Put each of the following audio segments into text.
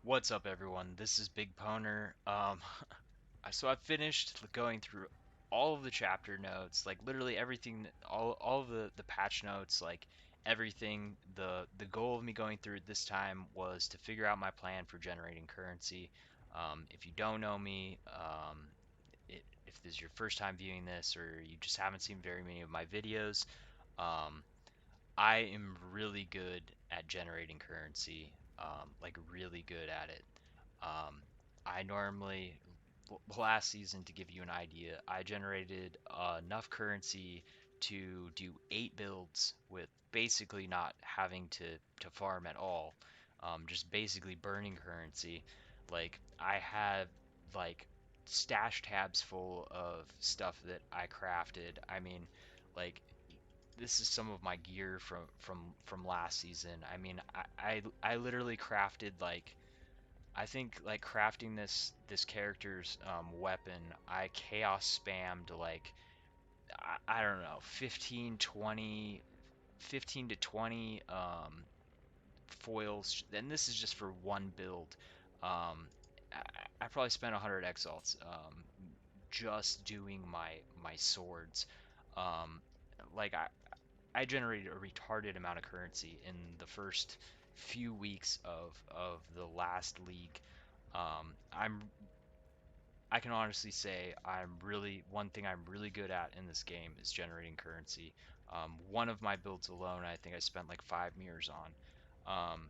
What's up, everyone? This is Big Poner. So I've finished going through all of the chapter notes, like literally everything, all of the patch notes, like everything. The goal of me going through it this time was to figure out my plan for generating currency. If you don't know me, if this is your first time viewing this or you just haven't seen very many of my videos, um, I am really good at generating currency, like really good at it. Um, I normally, last season, to give you an idea, I generated enough currency to do 8 builds with basically not having to farm at all, just basically burning currency. Like I had like stash tabs full of stuff that I crafted. I mean, like this is some of my gear from last season. I mean, I literally crafted like I think like crafting this character's weapon, I chaos spammed like I don't know, 15 to 20 foils, and this is just for one build. I probably spent 100 exalts just doing my swords. Um, like I generated a retarded amount of currency in the first few weeks of the last league. I can honestly say one thing I'm really good at in this game is generating currency. One of my builds alone, I think I spent like 5 mirrors on.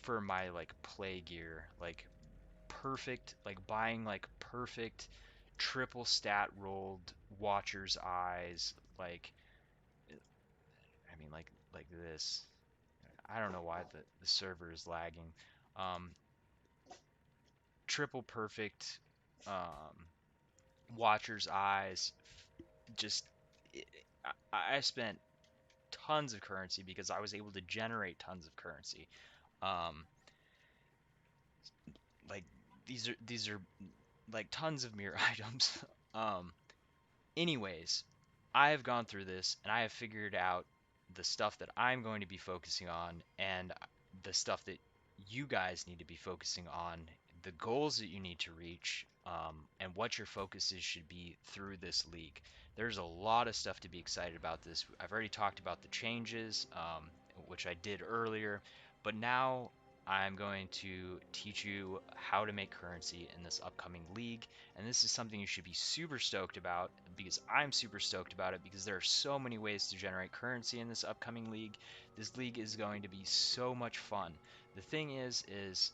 For my like play gear, like perfect, like buying like perfect triple stat rolled Watcher's Eyes, like I mean like this. I don't know why the server is lagging. Um, Triple perfect Watcher's Eyes. Just it, I spent tons of currency because I was able to generate tons of currency. Um, like these are like tons of mirror items. Um, Anyways, I have gone through this and I have figured out the stuff that I'm going to be focusing on and the stuff that you guys need to be focusing on, the goals that you need to reach, and what your focuses should be through this league. There's a lot of stuff to be excited about this. I've already talked about the changes, which I did earlier, but now I'm going to teach you how to make currency in this upcoming league, and this is something you should be super stoked about because I'm super stoked about it because there are so many ways to generate currency in this upcoming league. This league is going to be so much fun. The thing is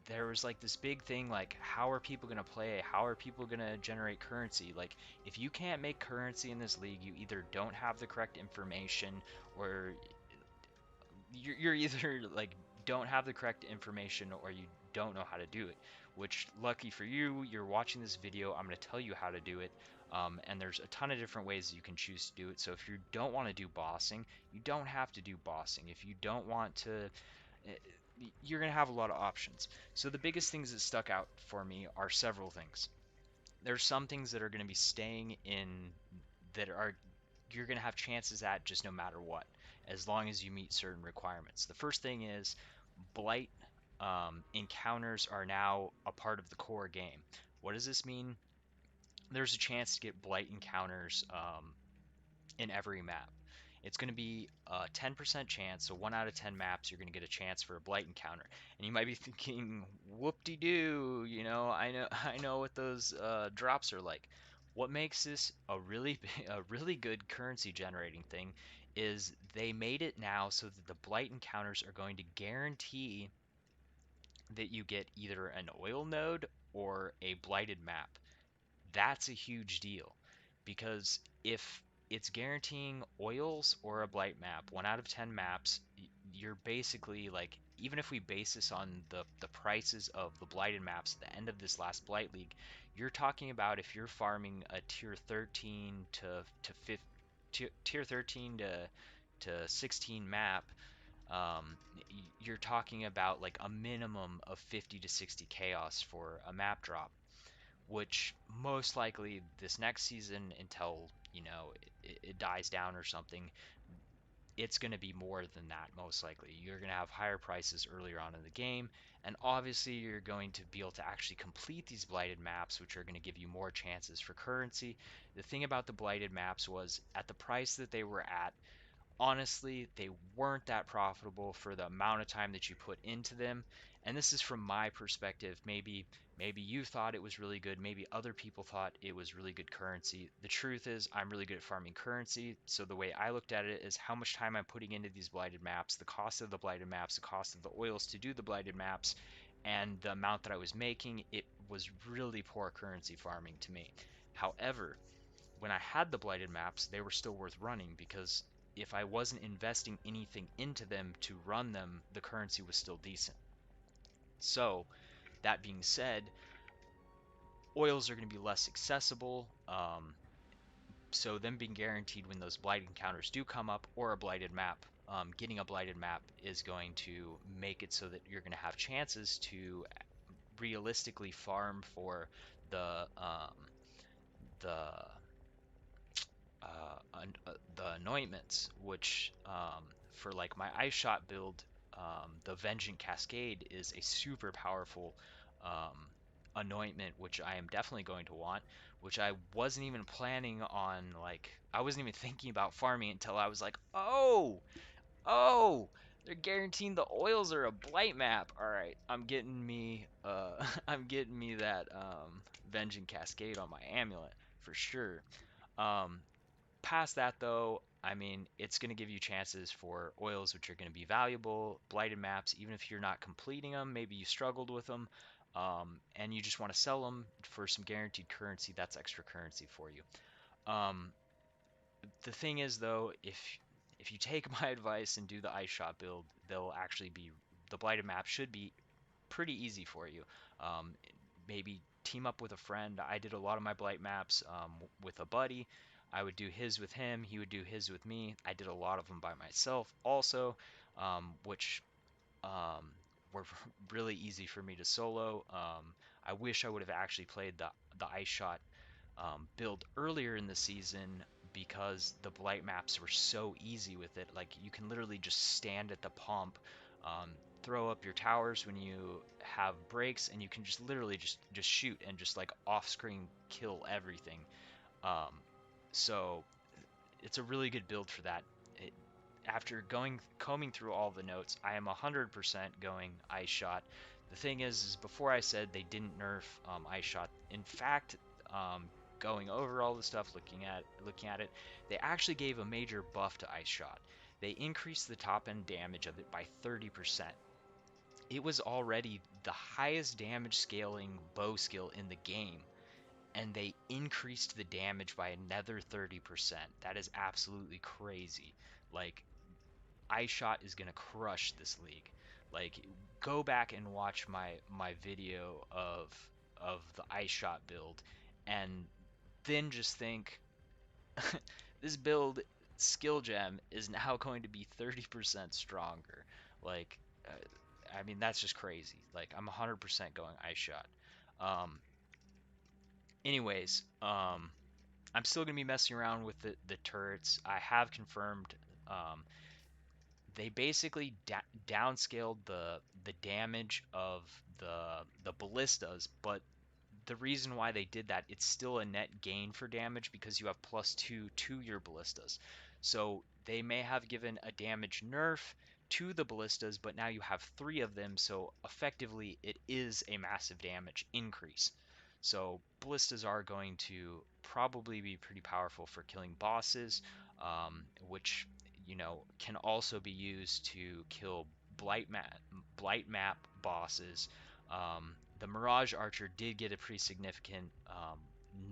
there was like this big thing like how are people going to play? How are people going to generate currency? Like if you can't make currency in this league, you either don't have the correct information or you're either like don't have the correct information or you don't know how to do it, which lucky for you, you're watching this video. I'm going to tell you how to do it, and there's a ton of different ways you can choose to do it. So if you don't want to do bossing, you don't have to do bossing. If you don't want to, eh, you're going to have a lot of options. So the biggest things that stuck out for me are several things. There's some things that are going to be staying in that are you're going to have chances at just no matter what, as long as you meet certain requirements. The first thing is blight encounters are now a part of the core game. What does this mean? There's a chance to get blight encounters in every map. It's going to be a 10% chance, so 1 out of 10 maps you're going to get a chance for a blight encounter. And you might be thinking, whoop-de-doo, I know what those drops are like. What makes this a really good currency generating thing is they made it now so that the blight encounters are going to guarantee that you get either an oil node or a blighted map. That's a huge deal because if it's guaranteeing oils or a blight map, 1 out of 10 maps, you're basically like, even if we base this on the prices of the blighted maps at the end of this last blight league, you're talking about if you're farming a tier 13 to 5, tier 13 to 16 map, you're talking about like a minimum of 50 to 60 chaos for a map drop, which most likely this next season until it dies down or something, it's going to be more than that most likely. You're going to have higher prices earlier on in the game, and obviously you're going to be able to actually complete these blighted maps, which are going to give you more chances for currency. The thing about the blighted maps was at the price that they were at, honestly, they weren't that profitable for the amount of time that you put into them. And this is from my perspective. Maybe you thought it was really good, maybe other people thought it was really good currency. The truth is I'm really good at farming currency, so the way I looked at it is how much time I'm putting into these blighted maps, the cost of the blighted maps, the cost of the oils to do the blighted maps, and the amount that I was making. It was really poor currency farming to me. However, when I had the blighted maps, they were still worth running because if I wasn't investing anything into them to run them, the currency was still decent. So, that being said, oils are going to be less accessible. So, them being guaranteed when those blight encounters do come up or a blighted map, getting a blighted map is going to make it so that you're going to have chances to realistically farm for the the the anointments, which for like my ice shot build, the Vengeant Cascade is a super powerful um, anointment, which I am definitely going to want. Which I wasn't even planning on, like I wasn't even thinking about farming until I was like, oh, they're guaranteeing the oils are a blight map. All right, I'm getting me I'm getting me that Vengeant Cascade on my amulet for sure. Um, Past that, though, I mean, it's going to give you chances for oils which are going to be valuable, blighted maps, even if you're not completing them, maybe you struggled with them, and you just want to sell them for some guaranteed currency. That's extra currency for you. Um, the thing is, though, if you take my advice and do the ice shot build, they'll actually be the blighted map should be pretty easy for you. Um, Maybe team up with a friend. I did a lot of my blight maps with a buddy. I would do his with him. He would do his with me. I did a lot of them by myself also, which um, were really easy for me to solo. I wish I would have actually played the ice shot build earlier in the season because the blight maps were so easy with it. Like you can literally just stand at the pump, um, throw up your towers when you have breaks, and you can just literally just shoot and just like off screen kill everything. Um, so it's a really good build for that. It, After going combing through all the notes, I am 100% going ice shot. The thing is before I said they didn't nerf ice shot. In fact, um, going over all the stuff, looking at it, they actually gave a major buff to ice shot. They increased the top end damage of it by 30%. It was already the highest damage scaling bow skill in the game, and they increased the damage by another 30%. That is absolutely crazy. Like ice shot is gonna crush this league. Like go back and watch my video of the ice shot build, and then just think this build skill gem is now going to be 30% stronger. Like I mean that's just crazy. Like I'm 100% going ice shot. Um, I'm still gonna be messing around with the turrets. I have confirmed um, they basically downscaled the damage of the ballistas, but the reason why they did that, it's still a net gain for damage because you have +2 to your ballistas. So they may have given a damage nerf to the ballistas, but now you have three of them, so effectively it is a massive damage increase. So ballistas are going to probably be pretty powerful for killing bosses, which can also be used to kill blight map bosses. The Mirage Archer did get a pretty significant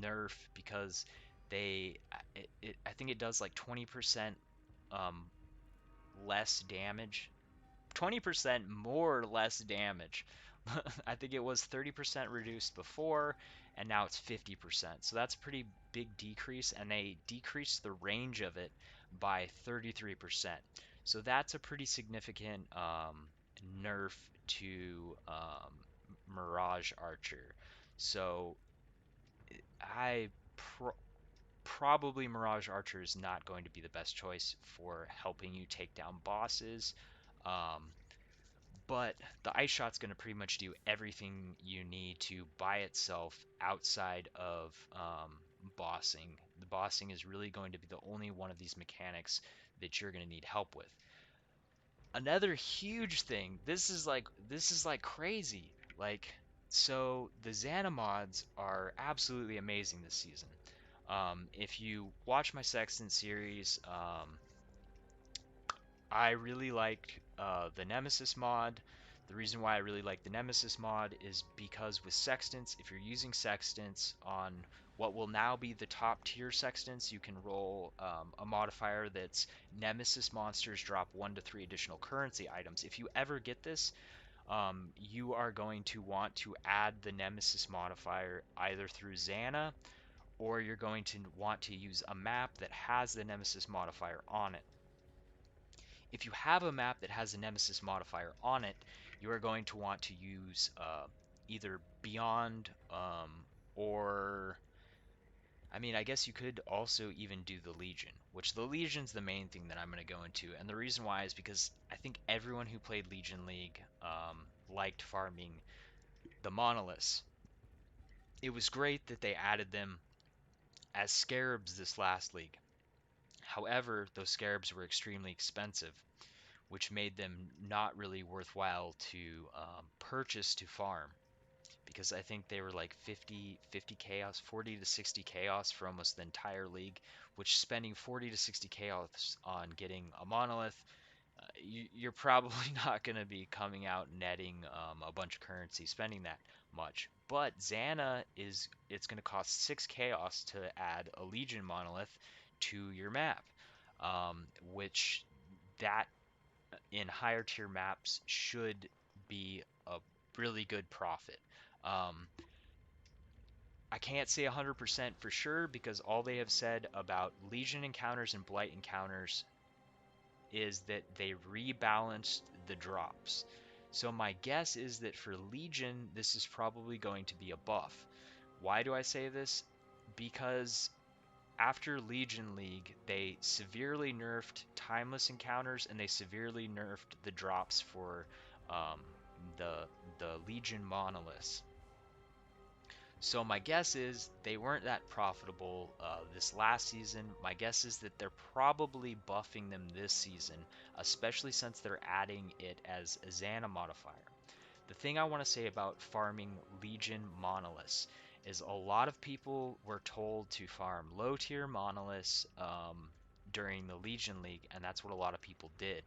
nerf because I think it does like 20% um, less damage, 20% more or less damage. I think it was 30% reduced before, and now it's 50%. So that's a pretty big decrease, and they decreased the range of it by 33%. So that's a pretty significant nerf to Mirage Archer. So I probably Mirage Archer is not going to be the best choice for helping you take down bosses. Um, but the ice shot's going to pretty much do everything you need to by itself outside of bossing. The bossing is really going to be the only one of these mechanics that you're going to need help with. Another huge thing, this is like crazy. Like, so the Zana mods are absolutely amazing this season. If you watch my Sextant series, I really like the Nemesis mod. The reason why I really like the Nemesis mod is because with Sextants, if you're using Sextants on what will now be the top tier Sextants, you can roll a modifier that's Nemesis monsters drop 1 to 3 additional currency items. If you ever get this, you are going to want to add the Nemesis modifier either through Zana, or you're going to want to use a map that has the Nemesis modifier on it. If you have a map that has a Nemesis modifier on it, you are going to want to use either Beyond, or I mean, I guess you could also even do the Legion, which the Legion's the main thing that I'm going to go into. And the reason why is because I think everyone who played Legion League liked farming the monoliths. It was great that they added them as scarabs this last league. However, those scarabs were extremely expensive, which made them not really worthwhile to purchase to farm, because I think they were like 50 chaos, 40 to 60 chaos for almost the entire league, which spending 40 to 60 chaos on getting a monolith, you're probably not going to be coming out netting a bunch of currency spending that much. But Zana is it's going to cost 6 chaos to add a Legion monolith to your map, which that in higher tier maps should be a really good profit. Um, I can't say 100% for sure because all they have said about Legion encounters and Blight encounters is that they rebalanced the drops. So my guess is that for Legion, this is probably going to be a buff. Why do I say this? Because after Legion League, they severely nerfed timeless encounters and they severely nerfed the drops for um, the Legion monoliths. So my guess is they weren't that profitable this last season. My guess is that they're probably buffing them this season, especially since they're adding it as a Zana modifier. The thing I want to say about farming Legion monoliths is a lot of people were told to farm low tier monoliths during the Legion League, and that's what a lot of people did.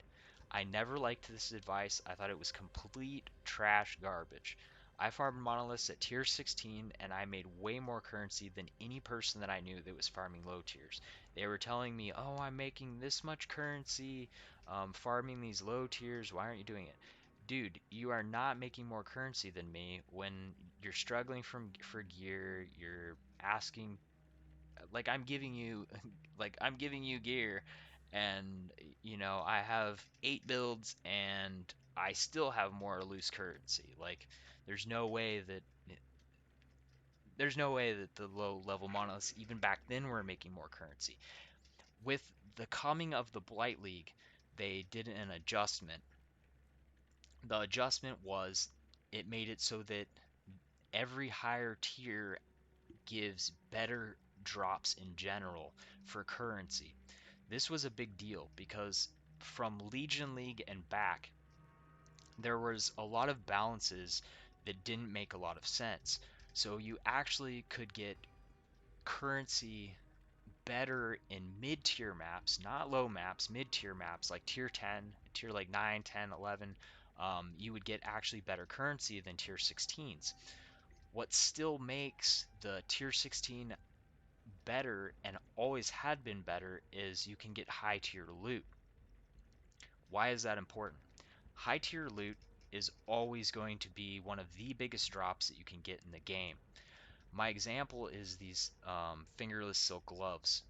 I never liked this advice. I thought it was complete trash garbage. I farmed monoliths at tier 16 and I made way more currency than any person that I knew that was farming low tiers. They were telling me, oh, I'm making this much currency farming these low tiers. Why aren't you doing it? Dude, you are not making more currency than me when you're struggling for gear. You're asking, like I'm giving you, like I'm giving you gear, and I have 8 builds and I still have more loose currency. Like, there's no way that there's no way that the low level monoliths even back then were making more currency. With the coming of the Blight League, they did an adjustment. The adjustment was it made it so that every higher tier gives better drops in general for currency. This was a big deal because from Legion League and back, there was a lot of balances that didn't make a lot of sense. So you actually could get currency better in mid-tier maps, not low maps, mid-tier maps like tier 10, tier like 9, 10, 11. You would get actually better currency than tier 16s. What still makes the tier 16 better and always had been better is you can get high tier loot. Why is that important? High tier loot is always going to be one of the biggest drops that you can get in the game. My example is these fingerless silk gloves.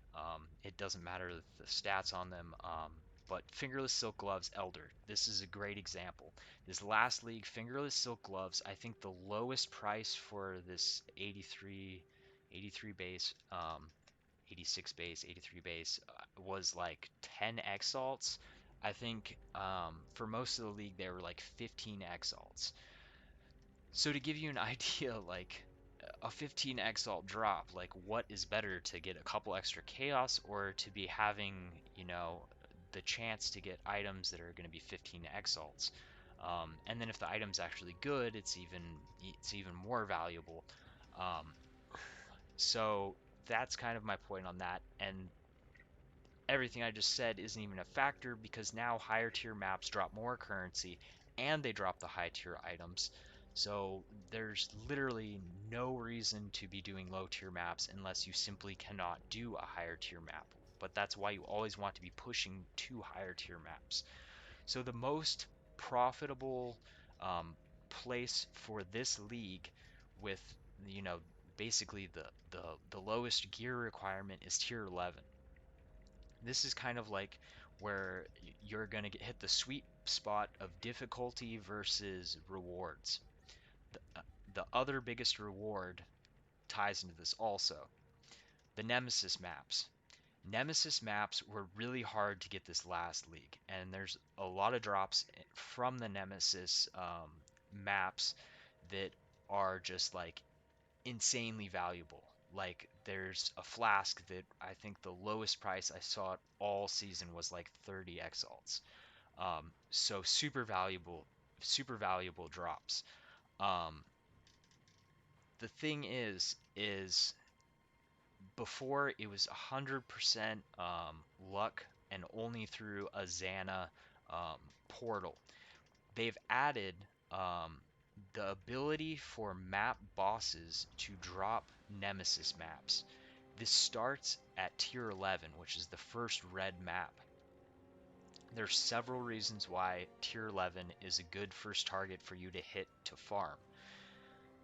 It doesn't matter the stats on them, but fingerless silk gloves Elder. This is a great example. This last league, fingerless silk gloves, I think the lowest price for this 83 base 86 base, 83 base, was like 10 exalts. I think for most of the league they were like 15 exalts. So to give you an idea, like a 15 exalt drop, like what is better, to get a couple extra chaos or to be having, the chance to get items that are going to be 15 exalts? And then if the item's actually good, it's even more valuable. Um, so that's kind of my point on that. And everything I just said isn't even a factor because now higher tier maps drop more currency and they drop the high tier items. So there's literally no reason to be doing low tier maps unless you simply cannot do a higher tier map. But that's why you always want to be pushing to higher tier maps. So the most profitable um, place for this league with, you know, basically the lowest gear requirement is tier 11. This is kind of like where you're going to hit the sweet spot of difficulty versus rewards. The, uh, the other biggest reward ties into this also. The Nemesis maps. Nemesis maps were really hard to get this last league, and there's a lot of drops from the Nemesis maps that are just like insanely valuable. Like there's a flask that I think the lowest price I saw it all season was like 30 exalts. So super valuable drops. Um, the thing is before it was 100% luck and only through a Zana um, portal. They've added um, the ability for map bosses to drop Nemesis maps. This starts at tier 11, which is the first red map. There's several reasons why tier 11 is a good first target for you to hit to farm.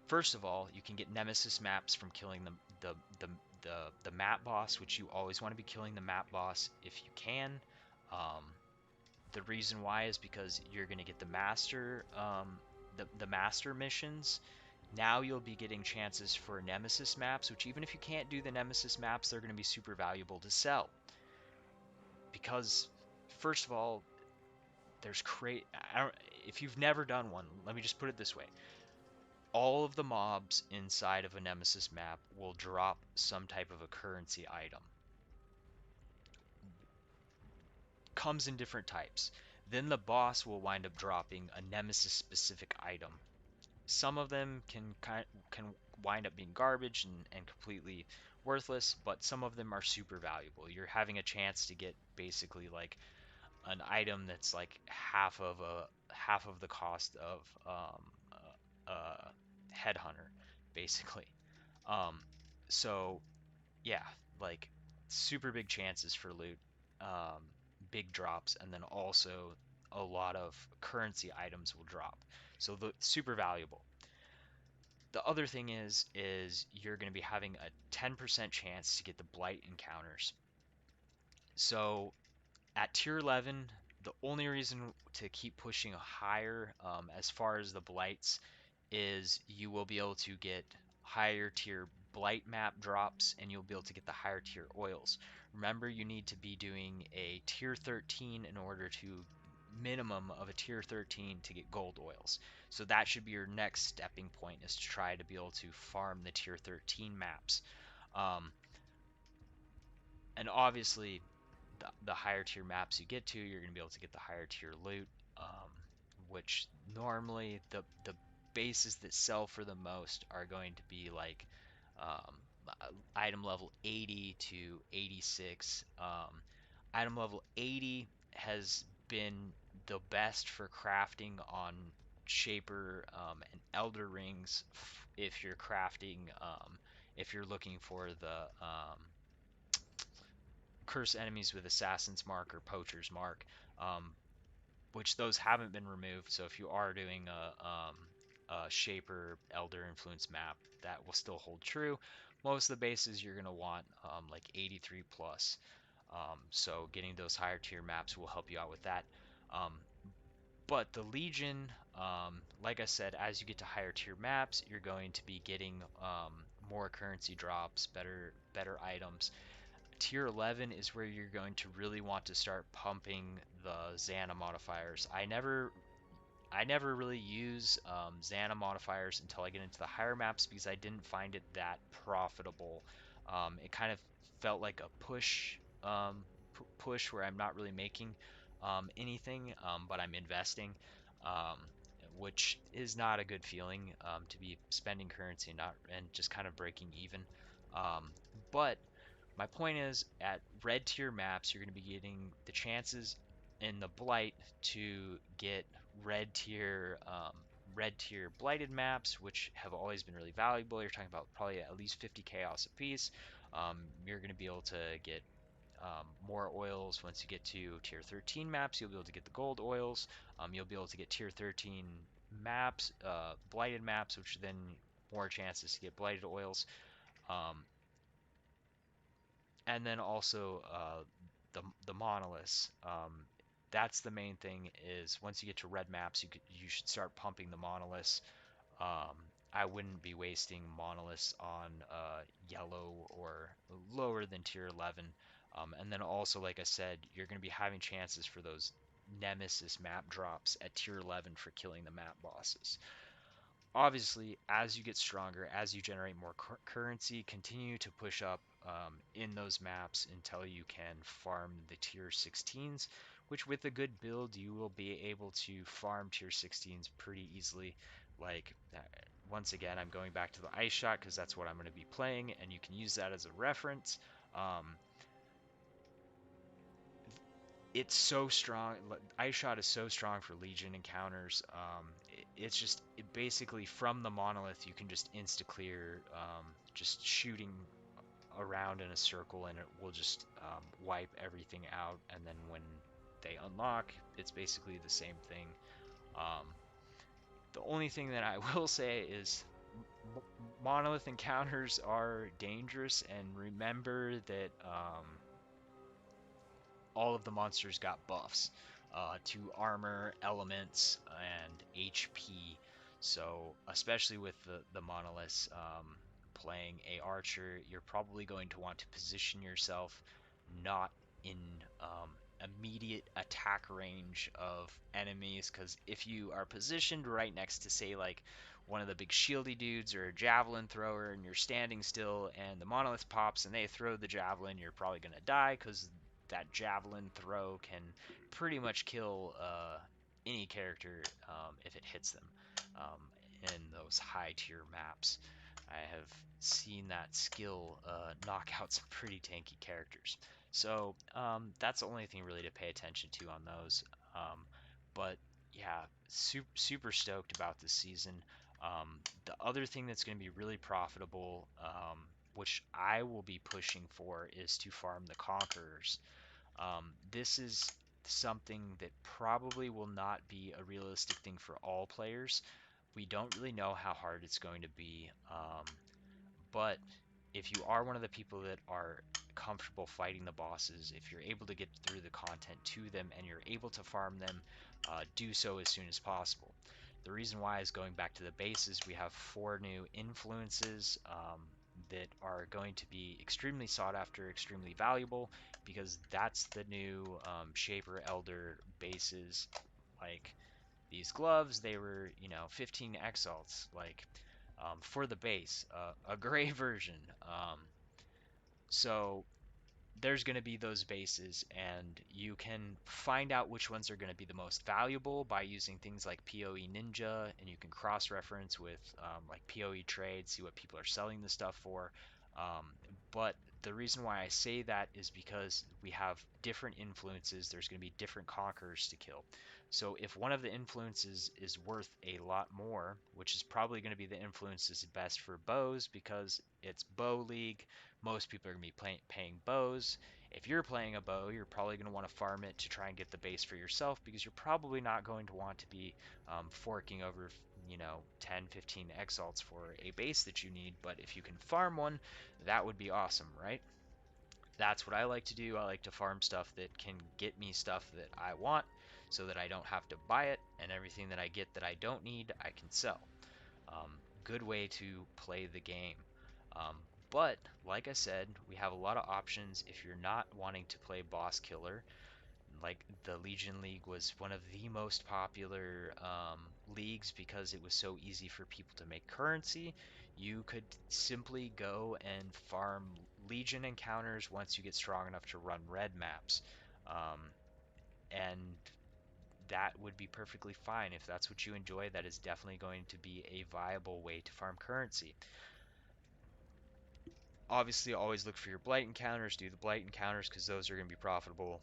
First of all, you can get Nemesis maps from killing the map boss, which you always want to be killing the map boss if you can. Um, the reason why is because you're going to get the master missions. Now you'll be getting chances for Nemesis maps, which even if you can't do the Nemesis maps, they're going to be super valuable to sell. Because first of all, there's if you've never done one, let me just put it this way. All of the mobs inside of a Nemesis map will drop some type of a currency item. Comes in different types. Then the boss will wind up dropping a Nemesis specific item. Some of them can wind up being garbage and completely worthless, but some of them are super valuable. You're having a chance to get basically like an item that's like half of the cost of headhunter, basically. Um, so yeah, like super big chances for loot, um, big drops, and then also a lot of currency items will drop. So the super valuable. The other thing is you're going to be having a 10% chance to get the blight encounters. So at tier 11, the only reason to keep pushing higher as far as the blights is you will be able to get higher tier blight map drops and you'll be able to get the higher tier oils. Remember, you need to be doing a tier 13 in order to minimum of a tier 13 to get gold oils. So that should be your next stepping point, is to try to be able to farm the tier 13 maps. Um, and obviously the higher tier maps you get to, you're going to be able to get the higher tier loot, which normally the bases that sell for the most are going to be like um, item level 80 to 86. Item level 80 has been the best for crafting on Shaper and Elder Rings if you're crafting, if you're looking for the curse enemies with Assassin's Mark or Poacher's Mark, um, which those haven't been removed. So if you are doing a Shaper Elder Influence map, that will still hold true. Most of the bases you're going to want like 83 plus. So getting those higher tier maps will help you out with that. Um, but the Legion, like I said, as you get to higher tier maps, you're going to be getting more currency drops, better items. Tier 11 is where you're going to really want to start pumping the Zana modifiers. I never really use zana modifiers until I get into the higher maps because I didn't find it that profitable. It kind of felt like a push where I'm not really making anything, but I'm investing, um, which is not a good feeling, to be spending currency and just kind of breaking even. Um, but my point is, at red tier maps, you're going to be getting the chances in the blight to get red tier red tier blighted maps, which have always been really valuable. You're talking about probably at least 50 chaos apiece. You're going to be able to get more oils once you get to tier 13 maps. You'll be able to get the gold oils. You'll be able to get tier 13 maps, blighted maps, which then more chances to get blighted oils. Um, and then also the monoliths. That's the main thing. Is once you get to red maps, you should start pumping the monoliths. I wouldn't be wasting monoliths on yellow or lower than tier 11. And then also, like I said, you're going to be having chances for those Nemesis map drops at tier 11 for killing the map bosses. Obviously, as you get stronger, as you generate more currency, continue to push up in those maps until you can farm the tier 16s, which with a good build, you will be able to farm tier 16s pretty easily. Like, once again, I'm going back to the ice shot because that's what I'm going to be playing, and you can use that as a reference. It's so strong. Ice shot is so strong for Legion encounters. It's just basically from the monolith you can just insta clear, just shooting around in a circle, and it will just wipe everything out. And then when they unlock, it's basically the same thing. Um, the only thing that I will say is monolith encounters are dangerous, and remember that all of the monsters got buffs to armor, elements, and HP. So, especially with the monoliths, playing a archer, you're probably going to want to position yourself not in immediate attack range of enemies, because if you are positioned right next to, say, like one of the big shieldy dudes or a javelin thrower, and you're standing still and the monolith pops and they throw the javelin, you're probably going to die because that javelin throw can pretty much kill any character if it hits them in those high tier maps. I have seen that skill knock out some pretty tanky characters. So that's the only thing really to pay attention to on those. But yeah, super stoked about this season. The other thing that's going to be really profitable, which I will be pushing for, is to farm the Conquerors. This is something that probably will not be a realistic thing for all players. We don't really know how hard it's going to be, but if you are one of the people that are comfortable fighting the bosses, if you're able to get through the content to them and you're able to farm them, do so as soon as possible. The reason why is going back to the bases. We have 4 new influences that are going to be extremely sought after, extremely valuable, because that's the new Shaper Elder bases. Like these gloves, they were, 15 exalts. Like for the base, a gray version. So there's going to be those bases, and you can find out which ones are going to be the most valuable by using things like PoE Ninja, and you can cross-reference with like PoE Trade, see what people are selling the stuff for. Um, but the reason why I say that is because we have different influences. There's going to be different conquerors to kill. So if one of the influences is worth a lot more, which is probably going to be the influence is best for bows because it's bow league, most people are going to be paying bows. If you're playing a bow, you're probably going to want to farm it to try and get the base for yourself, because you're probably not going to want to be forking over 10 15 exalts for a base that you need. But if you can farm one, that would be awesome, right? That's what I like to do. I like to farm stuff that can get me stuff that I want so that I don't have to buy it, and everything that I get that I don't need I can sell. Good way to play the game. Um, But like I said, we have a lot of options if you're not wanting to play boss killer. Like the Legion League was one of the most popular leagues because it was so easy for people to make currency. You could simply go and farm Legion encounters once you get strong enough to run red maps. Um, and that would be perfectly fine. If that's what you enjoy, that is definitely going to be a viable way to farm currency. Obviously, always look for your blight encounters, do the blight encounters because those are going to be profitable.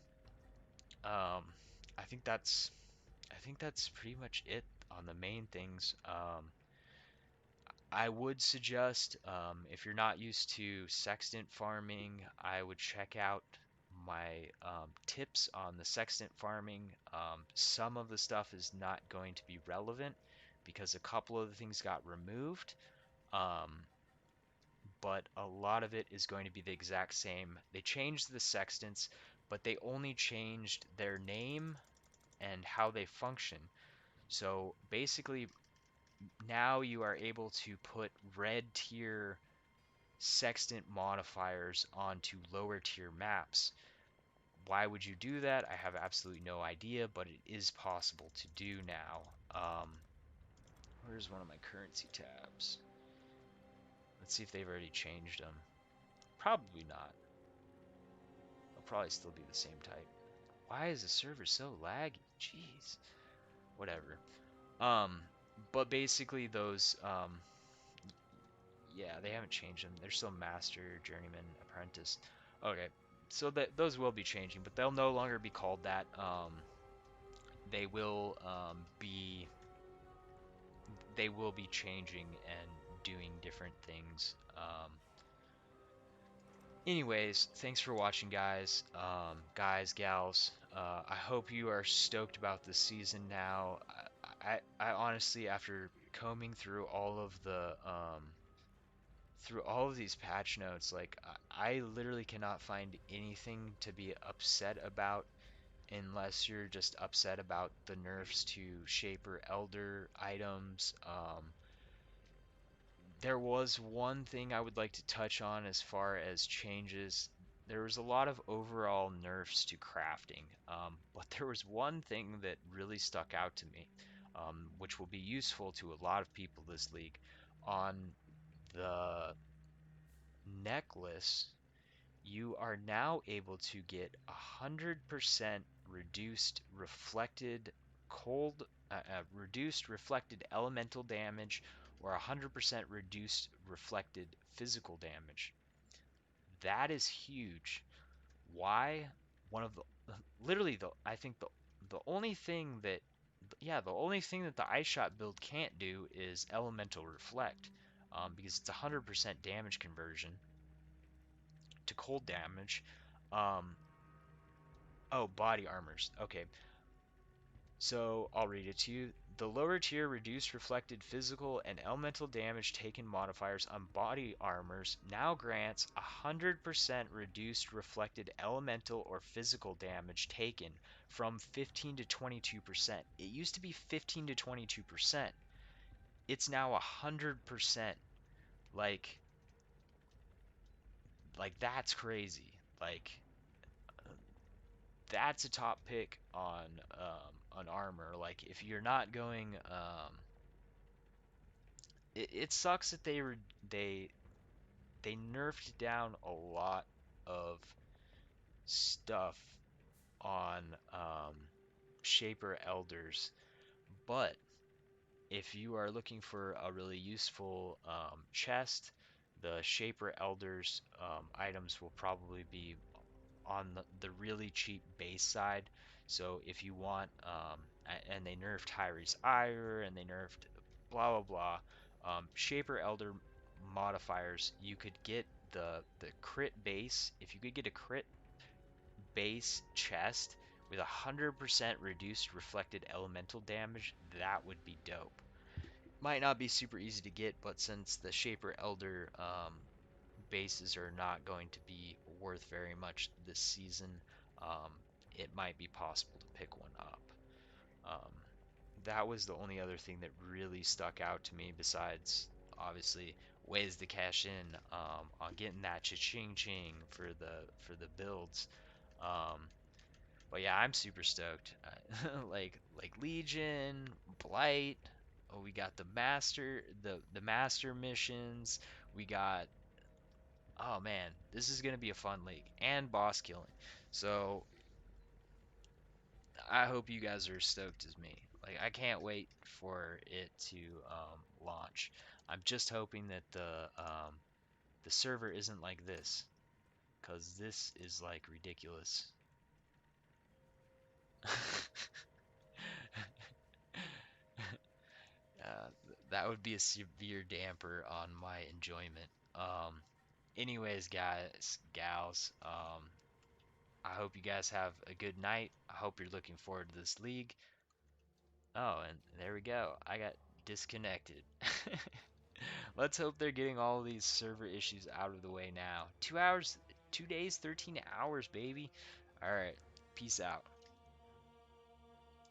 Um, I think that's I think that's pretty much it on the main things. I would suggest if you're not used to sextant farming, I would check out my tips on the sextant farming. Some of the stuff is not going to be relevant because a couple of the things got removed, um, but a lot of it is going to be the exact same. They changed the sextants, but they only changed their name and how they function. So basically, now you are able to put red tier sextant modifiers onto lower tier maps. Why would you do that? I have absolutely no idea, but it is possible to do now. Where's one of my currency tabs? Let's see if they've already changed them. Probably not. They'll probably still be the same type. Why is the server so laggy? Jeez. Whatever. Um, but basically those yeah, they haven't changed them. They're still master, journeyman, apprentice. Okay, so that those will be changing, but they'll no longer be called that. They will they will be changing and doing different things. Anyways, thanks for watching, guys. Guys, gals. I hope you are stoked about this season now. I honestly, after combing through all of these patch notes, like I literally cannot find anything to be upset about unless you're just upset about the nerfs to Shaper Elder items. There was one thing I would like to touch on as far as changes. There was a lot of overall nerfs to crafting, but there was one thing that really stuck out to me, which will be useful to a lot of people this league. On the necklace, you are now able to get 100% reduced reflected reduced reflected elemental damage or 100% reduced reflected physical damage. That is huge. Why? One of the literally the I think the only thing that yeah, the only thing that the ice shot build can't do is elemental reflect, because it's 100% damage conversion to cold damage. Um, oh, body armors. Okay, so I'll read it to you. The lower tier reduced reflected physical and elemental damage taken modifiers on body armors now grants 100% reduced reflected elemental or physical damage taken from 15 to 22%. It used to be 15 to 22%. It's now 100%. Like that's crazy. Like that's a top pick on armor. Like if you're not going, it sucks that they they nerfed down a lot of stuff on Shaper Elders, but if you are looking for a really useful chest, the Shaper Elders items will probably be on the really cheap base side. So if you want, and they nerfed Hyri's Ire and they nerfed blah blah blah, Shaper Elder modifiers, you could get the crit base. If you could get a crit base chest with 100% reduced reflected elemental damage, that would be dope. Might not be super easy to get, but since the Shaper Elder bases are not going to be worth very much this season, um, it might be possible to pick one up. Um, that was the only other thing that really stuck out to me, besides obviously ways to cash in on getting that cha-ching ching for the builds. Um, but yeah, I'm super stoked. Like Legion, Blight. Oh, we got the master missions. We got oh man, this is gonna be a fun league and boss killing. So I hope you guys are stoked as me. Like I can't wait for it to launch. I'm just hoping that the server isn't like this, cause this is like ridiculous. That would be a severe damper on my enjoyment. Anyways, guys, gals, I hope you guys have a good night. I hope you're looking forward to this league. Oh, and there we go. I got disconnected. Let's hope they're getting all these server issues out of the way now. 2 hours, 2 days, 13 hours, baby. All right, peace out.